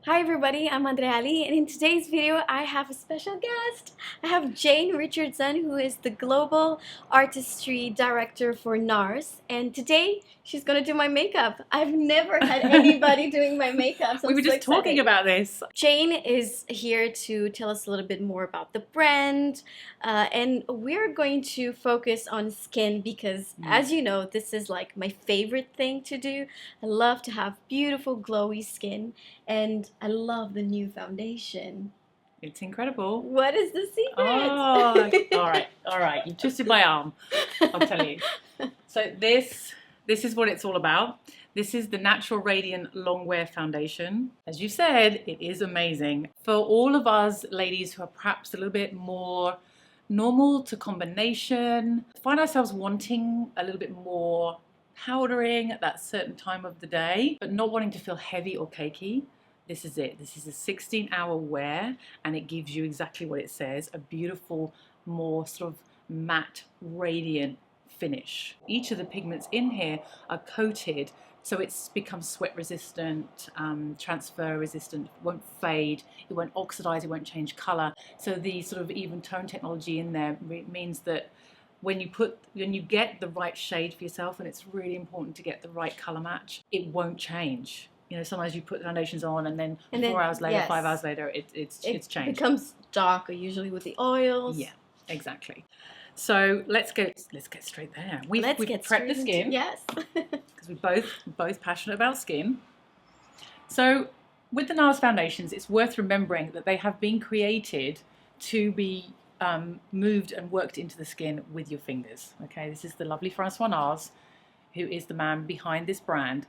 Hi everybody, I'm Andreea, and in today's video I have a special guest. I have Jane Richardson, who is the Global Artistry Director for Nars, and today she's gonna do my makeup. I've never had anybody doing my makeup, so we were just talking about this. Jane is here to tell us a little bit more about the brand, and we're going to focus on skin because, as you know, this is like my favorite thing to do. I love to have beautiful glowy skin, and I love the new foundation. It's incredible. What is the secret? Oh, all right. You twisted my arm, I'll tell you. So this is what it's all about. This is the Natural Radiant Longwear Foundation. As you said, it is amazing. For all of us ladies who are perhaps a little bit more normal to combination, find ourselves wanting a little bit more powdering at that certain time of the day, but not wanting to feel heavy or cakey. This is it. This is a 16-hour wear, and it gives you exactly what it says, a beautiful, more sort of matte, radiant finish. Each of the pigments in here are coated, so it's become sweat resistant, transfer resistant, it won't fade, it won't oxidize, it won't change color. So the sort of even tone technology in there means that when you get the right shade for yourself, and it's really important to get the right color match, it won't change. You know, sometimes you put foundations on and then 4 hours later, yes, 5 hours later, it's changed. It becomes darker, usually with the oils. Yeah, exactly. So let's get straight there. We've prepped the skin. Yes. Because we're both passionate about skin. So with the Nars foundations, it's worth remembering that they have been created to be moved and worked into the skin with your fingers. Okay, this is the lovely Francois Nars, who is the man behind this brand.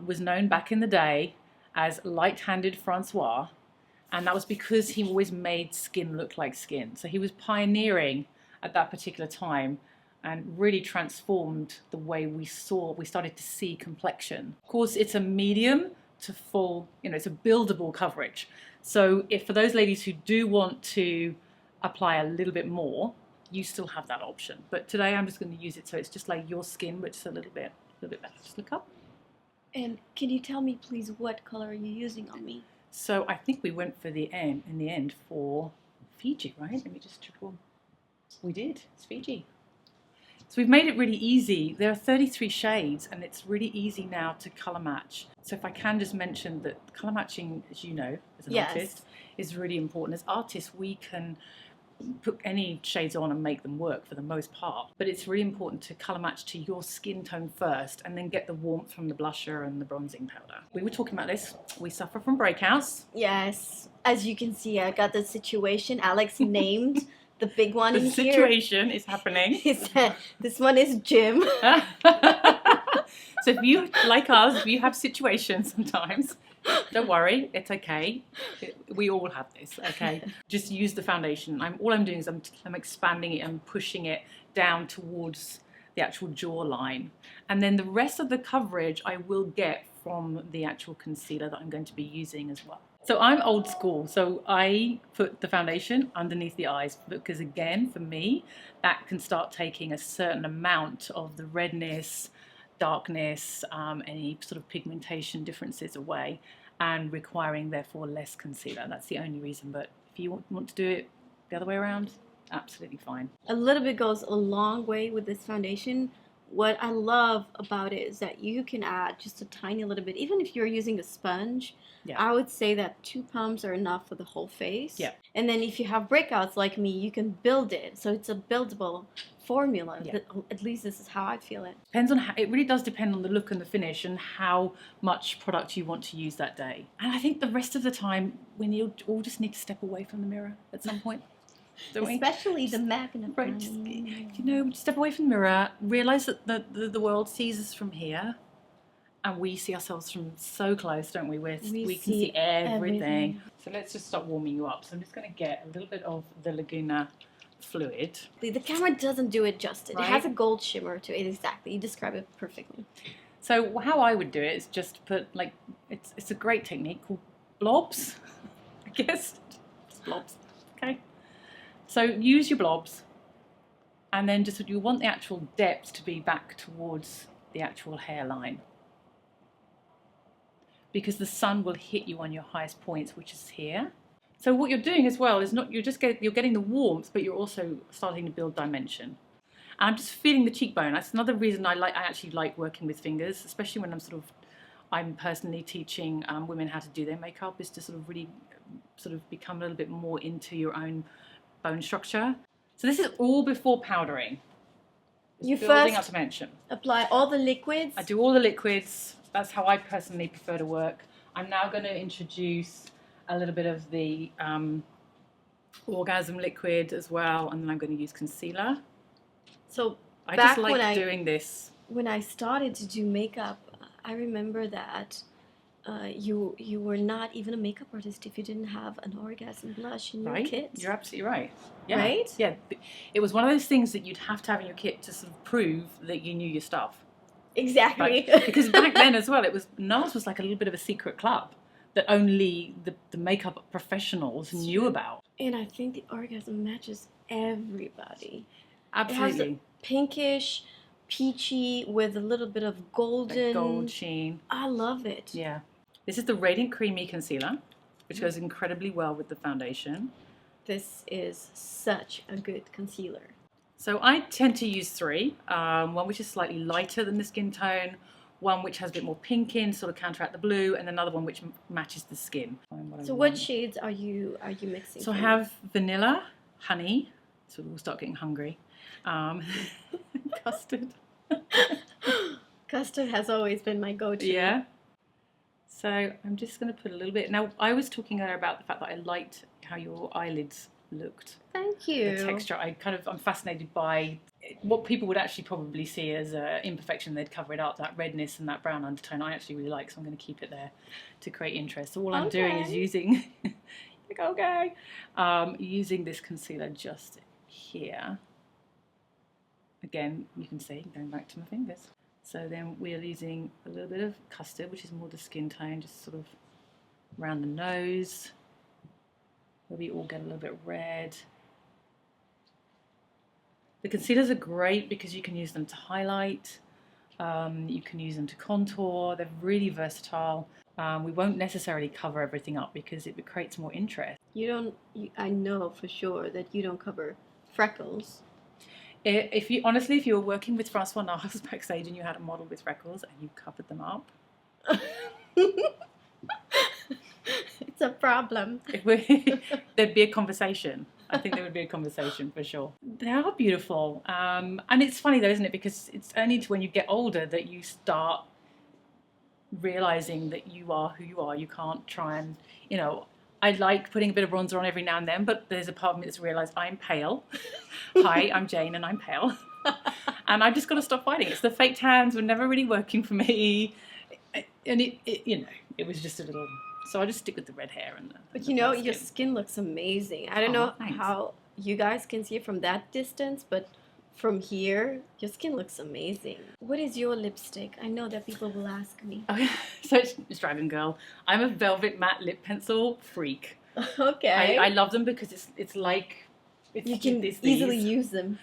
Was known back in the day as light-handed Francois, and that was because he always made skin look like skin. So he was pioneering at that particular time and really transformed the way we started to see complexion. Of course, it's a medium to full, it's a buildable coverage. So if for those ladies who do want to apply a little bit more, you still have that option. But today I'm just going to use it so it's just like your skin, but just a little bit better. Just look up. And can you tell me, please, what color are you using on me? So I think we went for in the end for Fiji, right? Let me just triple. We did. It's Fiji. So we've made it really easy. There are 33 shades, and it's really easy now to color match. So if I can just mention that color matching, as you know, as an artist, is really important. As artists, we can put any shades on and make them work for the most part, but it's really important to color match to your skin tone first and then get the warmth from the blusher and the bronzing powder. We were talking about this. We suffer from breakouts. Yes, as you can see, I got the situation. Alex named the big one in here. The situation is happening. He said, this one is Jim. So if you, like us, if you have situations sometimes, don't worry, it's okay. We all have this, okay? Just use the foundation. All I'm doing is I'm expanding it and pushing it down towards the actual jawline. And then the rest of the coverage I will get from the actual concealer that I'm going to be using as well. So I'm old school, so I put the foundation underneath the eyes because, again, for me, that can start taking a certain amount of the redness, darkness, any sort of pigmentation differences away, and requiring therefore less concealer. That's the only reason, but if you want to do it the other way around, absolutely fine. A little bit goes a long way with this foundation. What I love about it is that you can add just a tiny little bit, even if you're using a sponge. I would say that 2 pumps are enough for the whole face. And then if you have breakouts like me, you can build it. So it's a buildable formula. At least this is how I feel it. Depends on how, it really does depend on the look and the finish and how much product you want to use that day. And I think the rest of the time, when you all just need to step away from the mirror at some point. Especially the magnifying. Right, step away from the mirror, realize that the world sees us from here, and we see ourselves from so close, don't we? We can see everything. So let's just start warming you up. So I'm just going to get a little bit of the Laguna Fluid. The camera doesn't do it justice. Right? It has a gold shimmer to it. Exactly, you describe it perfectly. So how I would do it is just put it's a great technique called blobs. I guess just blobs. Okay. So use your blobs, and then you want the actual depth to be back towards the actual hairline. because the sun will hit you on your highest points, which is here. So what you're doing as well is you're getting the warmth, but you're also starting to build dimension. And I'm just feeling the cheekbone. That's another reason I actually like working with fingers, especially when I'm personally teaching women how to do their makeup, is to sort of really become a little bit more into your own bone structure. So this is all before powdering. You building first up dimension. Apply all the liquids. I do all the liquids. That's how I personally prefer to work. I'm now going to introduce a little bit of the orgasm liquid as well, and then I'm going to use concealer. So I just like doing this. When I started to do makeup, I remember that you were not even a makeup artist if you didn't have an orgasm blush in your kit. You're absolutely right. Yeah. Right? Yeah. It was one of those things that you'd have to have in your kit to sort of prove that you knew your stuff. Exactly. Right? Because back then as well, Nars was like a little bit of a secret club that only the makeup professionals knew about. And I think the orgasm matches everybody. Absolutely. It has a pinkish, peachy with a little bit of golden. Gold sheen. I love it. Yeah. This is the Radiant Creamy Concealer, which goes incredibly well with the foundation. This is such a good concealer. So I tend to use three. One which is slightly lighter than the skin tone, one which has a bit more pink in, sort of counteract the blue, and another one which matches the skin. So what shades are you mixing? So I have vanilla, honey, so we'll start getting hungry, custard. Custard has always been my go-to. Yeah. So I'm just going to put a little bit. Now, I was talking earlier about the fact that I liked how your eyelids looked. Thank you. The texture. I'm fascinated by what people would actually probably see as an imperfection. They'd cover it up, that redness and that brown undertone. I actually really like, so I'm going to keep it there to create interest. So all I'm doing is using, using this concealer just here. Again, you can see, going back to my fingers. So then we're using a little bit of custard, which is more the skin tone, just sort of around the nose, where we all get a little bit red. The concealers are great because you can use them to highlight, you can use them to contour, they're really versatile. We won't necessarily cover everything up because it creates more interest. I know for sure that you don't cover freckles. If you were working with Francois Nars backstage and you had a model with freckles and you covered them up, it's a problem. There'd be a conversation. I think there would be a conversation for sure. They are beautiful, and it's funny though, isn't it? Because it's only when you get older that you start realizing that you are who you are. You can't try and, I like putting a bit of bronzer on every now and then, but there's a part of me that's realised I'm pale. Hi, I'm Jane and I'm pale. And I've just got to stop fighting. It's the fake tans were never really working for me. And it was just a little... So I just stick with the red hair and the... But your skin looks amazing. I don't know how you guys can see it from that distance, but from here, your skin looks amazing. What is your lipstick? I know that people will ask me. Okay, so it's Dragon Girl. I'm a velvet matte lip pencil freak. Okay. I love them because it's like... You can easily use them.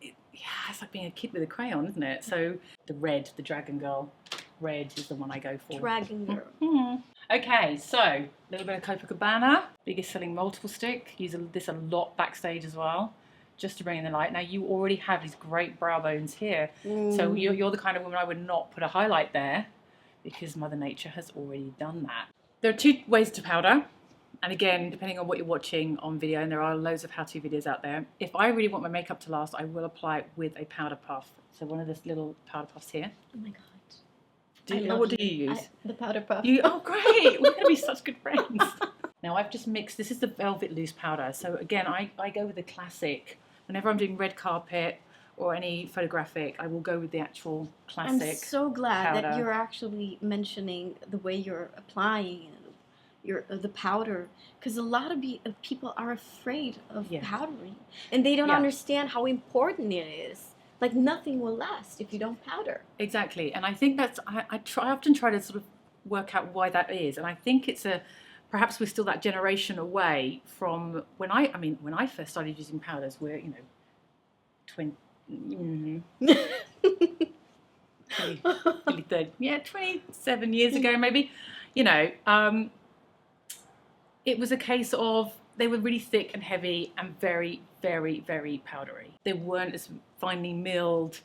It's like being a kid with a crayon, isn't it? So the Dragon Girl red is the one I go for. Dragon Girl. Mm-hmm. Okay, so a little bit of Copacabana, biggest selling multiple stick. Use this a lot backstage as well, just to bring in the light. Now you already have these great brow bones here, so you're the kind of woman I would not put a highlight there because Mother Nature has already done that. There are two ways to powder. And again, depending on what you're watching on video, and there are loads of how-to videos out there, if I really want my makeup to last, I will apply it with a powder puff. So one of those little powder puffs here. Oh my God. What do you use? The powder puff. Oh, great. We're going to be such good friends. Now I've just mixed, this is the Velvet Loose Powder. So again, I go with the classic. Whenever I'm doing red carpet or any photographic, I will go with the actual classic I'm so glad powder. that you're actually mentioning the way you're applying the powder, because a lot of people are afraid of powdering, and they don't understand how important it is. Like nothing will last if you don't powder. Exactly, and I think that's I often try to sort of work out why that is, and I think it's perhaps we're still that generation away from when I first started using powders. We're 27 years ago maybe. you know, it was a case of they were really thick and heavy and very, very, very powdery. They weren't as finely milled.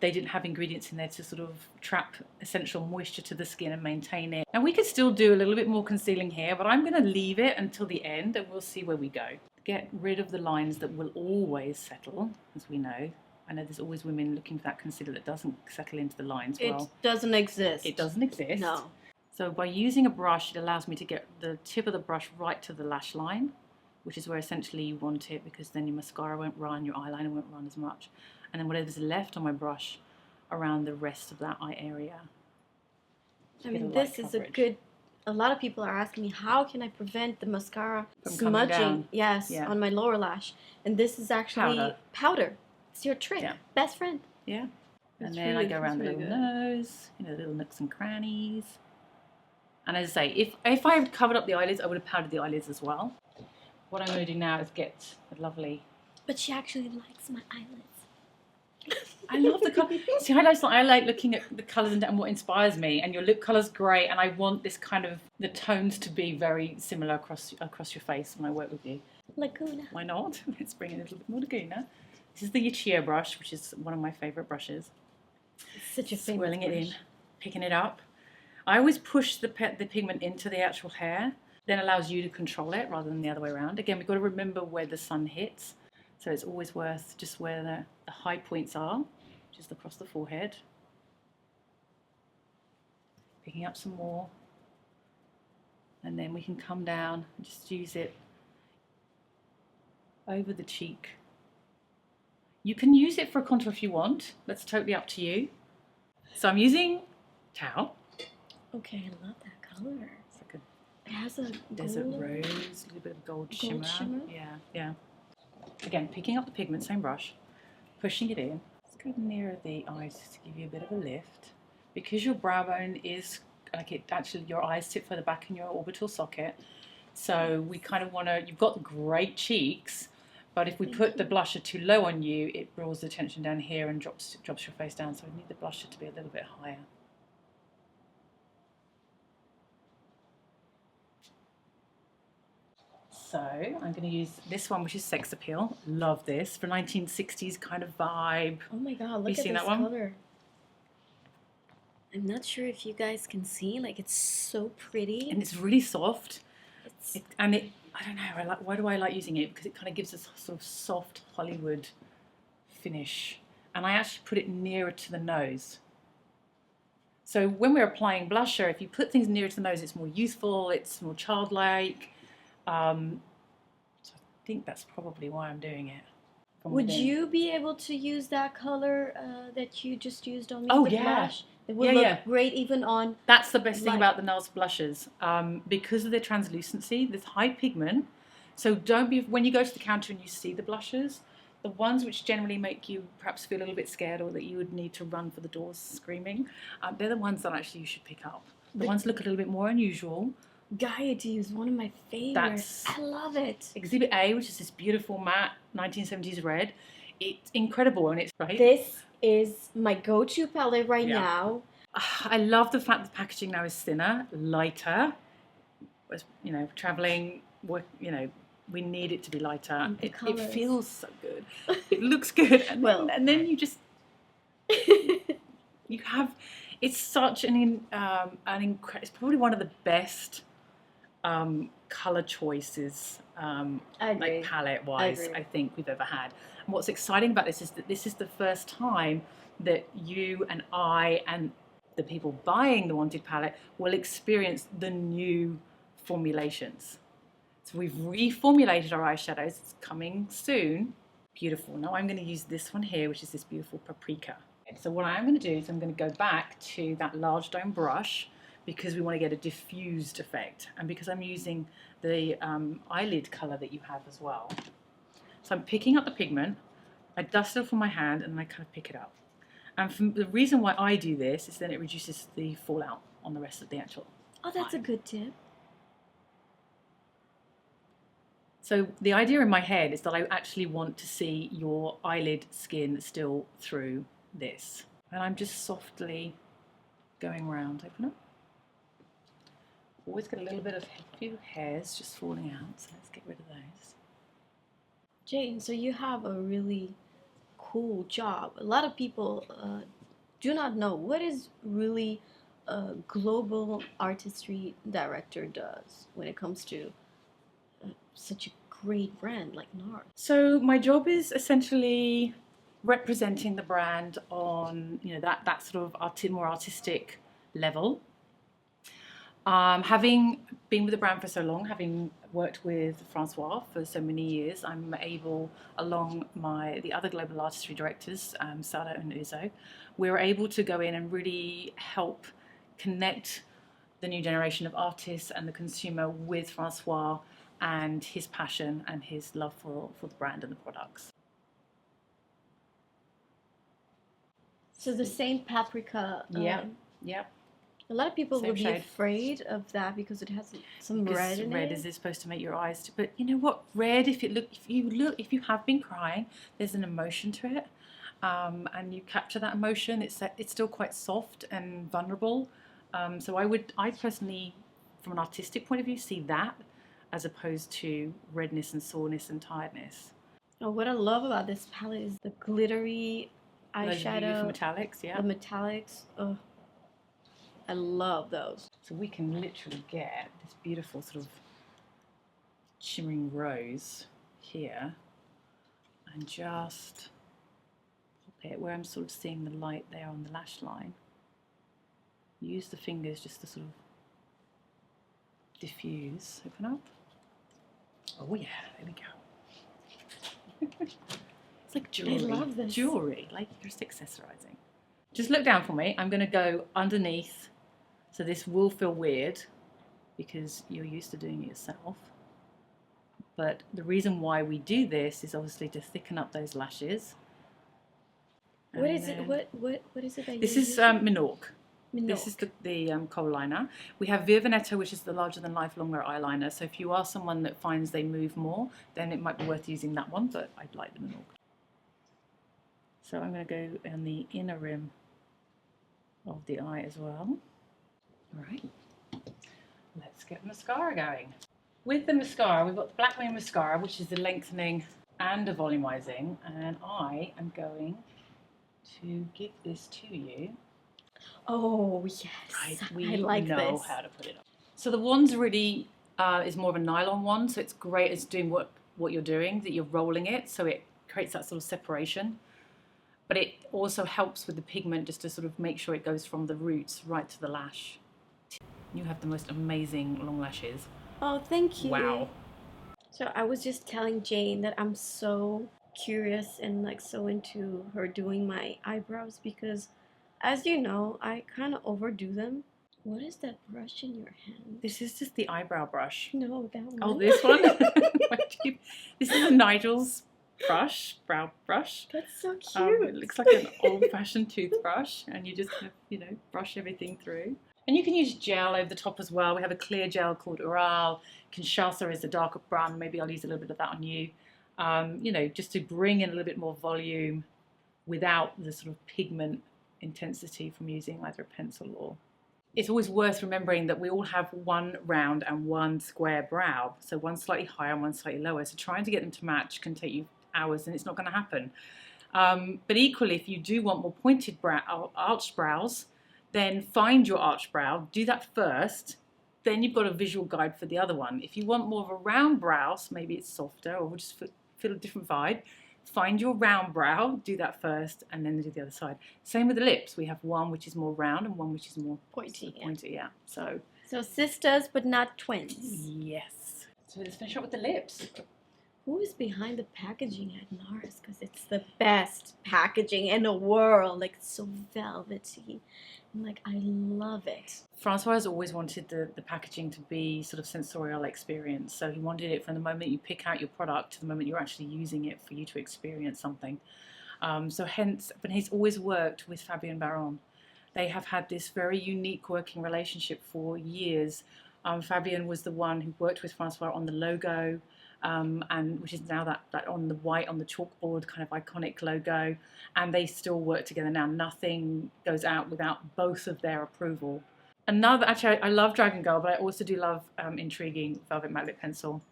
They didn't have ingredients in there to sort of trap essential moisture to the skin and maintain it. And we could still do a little bit more concealing here, but I'm going to leave it until the end and we'll see where we go. Get rid of the lines that will always settle, as we know. I know there's always women looking for that concealer that doesn't settle into the lines well. It doesn't exist. It doesn't exist. No. So by using a brush, it allows me to get the tip of the brush right to the lash line, which is where essentially you want it, because then your mascara won't run, your eyeliner won't run as much. And then whatever's left on my brush around the rest of that eye area. I mean, this is a good, a lot of people are asking me, how can I prevent the mascara from smudging? Yes, yeah. On my lower lash. And this is actually powder. It's your trick. Yeah. Best friend. Yeah. And then I go around the little nose, you know, the little nooks and crannies. And as I say, if I had covered up the eyelids, I would have powdered the eyelids as well. What I'm going to do now is get a lovely... But she actually likes my eyelids. I love the colour. See, I like looking at the colours and what inspires me. And your lip colour's great. And I want this kind of, the tones to be very similar across your face when I work with you. Laguna. Why not? Let's bring in a little bit more Laguna. This is the Yachia brush, which is one of my favourite brushes. It's such a famous Swirling brush. it in, picking it up. I always push the pigment into the actual hair, then allows you to control it rather than the other way around. Again, we've got to remember where the sun hits. So it's always worth just where the high points are, just across the forehead. Picking up some more. And then we can come down and just use it over the cheek. You can use it for a contour if you want. That's totally up to you. So I'm using Tau. Okay, I love that color. It's like it has a desert rose, a little bit of gold shimmer. Yeah, yeah. Again, picking up the pigment, same brush, pushing it in. Let's go nearer the eyes just to give you a bit of a lift. Because your brow bone is like it actually, your eyes sit further back in your orbital socket. So we kind of want to, you've got great cheeks, but if we put the blusher too low on you, it draws the attention down here and drops your face down. So we need the blusher to be a little bit higher. So I'm going to use this one, which is Sex Appeal. Love this for 1960s kind of vibe. Oh my God! Look at this color. I'm not sure if you guys can see. Like, it's so pretty, and it's really soft. I don't know. Why do I like using it? Because it kind of gives us a sort of soft Hollywood finish, and I actually put it nearer to the nose. So when we're applying blusher, if you put things nearer to the nose, it's more youthful. It's more childlike. So I think that's probably why I'm doing it. Would you be able to use that color that you just used on me? Oh, with yeah. blush? It would look great even on... That's the best thing about the Nars blushes. Because of their translucency, there's high pigment. So don't be... When you go to the counter and you see the blushes, the ones which generally make you perhaps feel a little bit scared or that you would need to run for the doors screaming, they're the ones that actually you should pick up. The ones look a little bit more unusual. Gaiety is one of my favorites. I love it. Exhibit A, which is this beautiful matte 1970s red. It's incredible and it's right. This is my go-to palette right now. I love the fact the packaging now is thinner, lighter. As you know, traveling, you know, we need it to be lighter. It feels so good. It looks good, and then you just you have. It's such an it's probably one of the best color choices, like palette wise, I think we've ever had. And what's exciting about this is that this is the first time that you and I and the people buying the Wanted palette will experience the new formulations. So we've reformulated our eyeshadows. It's coming soon. Beautiful. Now I'm going to use this one here, which is this beautiful paprika. So what I'm going to do is I'm going to go back to that large dome brush because we want to get a diffused effect, and because I'm using the eyelid color that you have as well. So I'm picking up the pigment, I dust it off on my hand, and then I kind of pick it up. And the reason why I do this is then it reduces the fallout on the rest of the actual Oh, that's eye. a good tip. So the idea in my head is that I actually want to see your eyelid skin still through this. And I'm just softly going around. Open up. Always get a little bit of a few hairs just falling out, so let's get rid of those. Jane, so you have a really cool job. A lot of people do not know what is really a global artistry director does when it comes to such a great brand like Nars. So my job is essentially representing the brand on that sort of more artistic level. Having been with the brand for so long, having worked with Francois for so many years, I'm able, along the other global artistry directors, Sada and Uzo, we're able to go in and really help connect the new generation of artists and the consumer with Francois and his passion and his love for the brand and the products. So the same paprika. Yeah. A lot of people Same would be shade. afraid of that because it has some red in red it. is supposed to make your eyes, but you know what? Red, if you have been crying, there's an emotion to it, and you capture that emotion. It's still quite soft and vulnerable. So I personally, from an artistic point of view, see that as opposed to redness and soreness and tiredness. Oh, what I love about this palette is the glittery eyeshadow, the metallics, yeah. The metallics. Oh, I love those. So we can literally get this beautiful sort of shimmering rose here and just pop it where I'm sort of seeing the light there on the lash line. Use the fingers just to sort of diffuse. Open up. Oh yeah, there we go. It's like jewelry. I love this. Jewelry, like you're just accessorizing. Just look down for me. I'm going to go underneath. So this will feel weird because you're used to doing it yourself. But the reason why we do this is obviously to thicken up those lashes. What is it? What is it that this you is use? Minogue. Minogue. This is the kohl liner. We have Via Veneto, which is the larger than life longwear eyeliner. So if you are someone that finds they move more, then it might be worth using that one, but I'd like the Minogue. So I'm going to go on the inner rim of the eye as well. All right, let's get mascara going. With the mascara, we've got the Black Wing Mascara, which is the lengthening and the volumizing, and I am going to give this to you. Oh yes, Right, I like know this. how to put it on. So the wand's really is more of a nylon wand, so it's great. It's doing what you're doing, that you're rolling it, so it creates that sort of separation. But it also helps with the pigment just to sort of make sure it goes from the roots right to the lash. You have the most amazing long lashes. Oh, thank you. Wow. So I was just telling Jane that I'm so curious and like so into her doing my eyebrows because, as you know, I kind of overdo them. What is that brush in your hand? This is just the eyebrow brush. No, that one. Oh, this one? This is Nigel's brow brush. That's so cute. It looks like an old-fashioned toothbrush, and you just kind of, brush everything through. And you can use gel over the top as well. We have a clear gel called Oral. Kinshasa is the darker brown. Maybe I'll use a little bit of that on you. Just to bring in a little bit more volume without the sort of pigment intensity from using either a pencil or... It's always worth remembering that we all have one round and one square brow. So one slightly higher and one slightly lower. So trying to get them to match can take you hours and it's not going to happen. But equally, if you do want more pointed arched brows, then find your arched brow, do that first, then you've got a visual guide for the other one. If you want more of a round brow, so maybe it's softer or just feel a different vibe, find your round brow, do that first, and then do the other side. Same with the lips. We have one which is more round and one which is more pointy. Yeah. So sisters, but not twins. Yes. So let's finish up with the lips. Who is behind the packaging at Nars? Because it's the best packaging in the world. Like, it's so velvety. And, like, I love it. Francois has always wanted the packaging to be sort of sensorial experience. So he wanted it from the moment you pick out your product to the moment you're actually using it for you to experience something. But he's always worked with Fabien Baron. They have had this very unique working relationship for years. Fabien was the one who worked with Francois on the logo, and which is now that on the white on the chalkboard kind of iconic logo, and they still work together now. Nothing goes out without both of their approval. Actually, I love Dragon Girl, but I also do love Intriguing Velvet Matte Lip Pencil.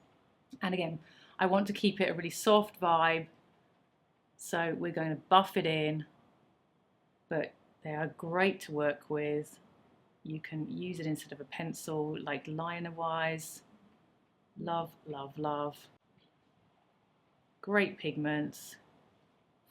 And again, I want to keep it a really soft vibe. So we're going to buff it in, but they are great to work with. You can use it instead of a pencil, like liner wise. Love, love, love. Great pigments.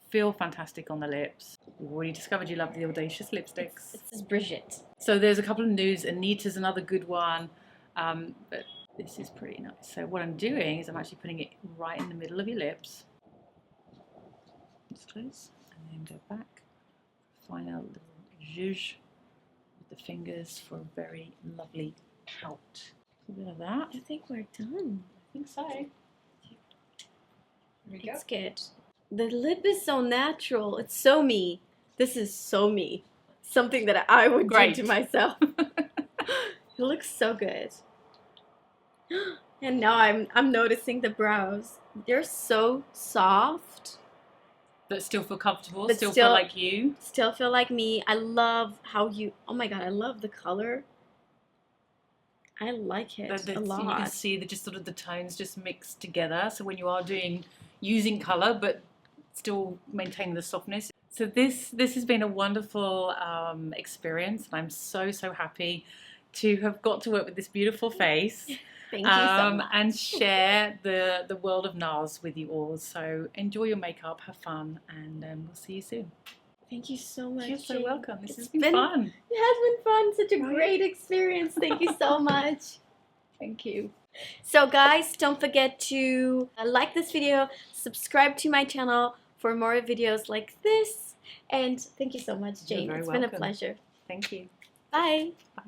Feel fantastic on the lips. We've already discovered you love the Audacious Lipsticks. This is Bridget. So there's a couple of news. Anita's another good one, but this is pretty nice. So what I'm doing is I'm actually putting it right in the middle of your lips. Just close, and then go back. Final little zhuzh with the fingers for a very lovely pout. A bit of that. I think we're done. I think so. There we go. It's good. The lip is so natural. It's so me. This is so me. Something that I would do to myself. It looks so good. And now I'm noticing the brows. They're so soft. But still feel comfortable, But still feel like you. Still feel like me. I love how you, oh my god, I love the color. I like it a lot. You can see just sort of the tones just mixed together. So when you are using color, but still maintaining the softness. So this has been a wonderful experience, and I'm so happy to have got to work with this beautiful face. Thank you so much. And share the world of Nars with you all. So enjoy your makeup, have fun, and we'll see you soon. Thank you so much. You're so welcome. This has been been fun. It has been fun. Such a great experience. Thank you so much. Thank you. So guys, don't forget to like this video, subscribe to my channel for more videos like this, and thank you so much, Jane. It's been a pleasure. Thank you. Bye. Bye.